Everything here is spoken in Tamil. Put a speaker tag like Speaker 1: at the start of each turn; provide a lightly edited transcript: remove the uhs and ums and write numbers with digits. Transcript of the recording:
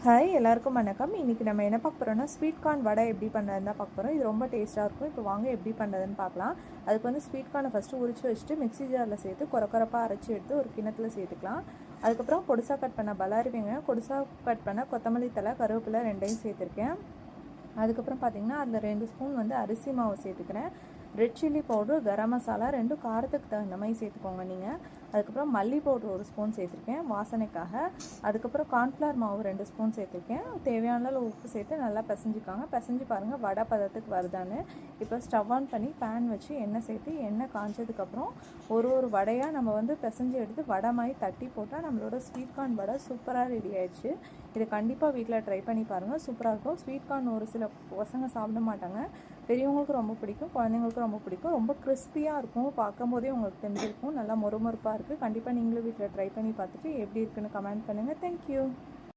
Speaker 1: ஹாய் எல்லாருக்கும் வணக்கம். இன்றைக்கி நம்ம என்ன பார்க்க போகிறோம்னா ஸ்வீட் கார்ன் வடை எப்படி பண்ணுறதுன்னு தான் பார்க்க போகிறோம். இது ரொம்ப டேஸ்ட்டாக இருக்கும். இப்போ வாங்க எப்படி பண்ணுறதுன்னு பார்க்கலாம். அதுக்கு வந்து ஸ்வீட் கார்னை ஃபஸ்ட்டு உரிச்சு வச்சுட்டு மிக்ஸி ஜாரில் சேர்த்து கொரப்பாக அரைச்சி எடுத்து ஒரு கிண்ணத்தில் சேர்த்துக்கலாம். அதுக்கப்புறம் பொடிசாக கட் பண்ண பல்லாரி வெங்காயம், பொடிசாக கட் பண்ண கொத்தமல்லி தழை, கருவேப்பிலை ரெண்டையும் சேர்த்துருக்கேன். அதுக்கப்புறம் பார்த்திங்கன்னா அதில் 2 ஸ்பூன் வந்து அரிசி மாவு சேர்த்துக்கிறேன். Red chilli powder, garam masala ரெண்டும் காரத்துக்கு தகுந்த மாதிரி சேர்த்துக்கோங்க நீங்கள். அதுக்கப்புறம் மல்லி பவுடர் 1 ஸ்பூன் சேர்த்துருக்கேன் வாசனைக்காக. அதுக்கப்புறம் கார்ன்ஃப்ளவர் மாவு 2 ஸ்பூன் சேர்த்துருக்கேன். தேவையான அளவு உப்பு சேர்த்து நல்லா பிசைஞ்சிக்காங்க. பிசைஞ்சு பாருங்கள் வடை பதத்துக்கு வருதான்னு. இப்போ ஸ்டவ் ஆன் பண்ணி பேன் வச்சு எண்ணெய் சேர்த்து எண்ணெய் காய்ச்சதுக்கப்புறம் ஒரு வடையாக நம்ம வந்து பிசைஞ்சு எடுத்து வடை மாதிரி தட்டி போட்டால் நம்மளோட ஸ்வீட் கார்ன் வடை சூப்பராக ரெடி ஆயிடுச்சு. இதை கண்டிப்பாக வீட்டில் ட்ரை பண்ணி பாருங்கள், சூப்பராக இருக்கும். ஸ்வீட் கார்ன் ஒரு சில பசங்க சாப்பிட மாட்டாங்க, பெரியவங்களுக்கு ரொம்ப பிடிக்கும், குழந்தைங்களுக்கு ரொம்ப பிடிக்கும். ரொம்ப கிறிஸ்பியாக இருக்கும், பார்க்கும் போதே உங்களுக்கு தெரிஞ்சிருக்கும். நல்லா மொறுமொறுப்பாக இருக்குது. கண்டிப்பாக நீங்களும் வீட்டில் ட்ரை பண்ணி பார்த்துட்டு எப்படி இருக்குன்னு கமெண்ட் பண்ணுங்கள். தேங்க்யூ.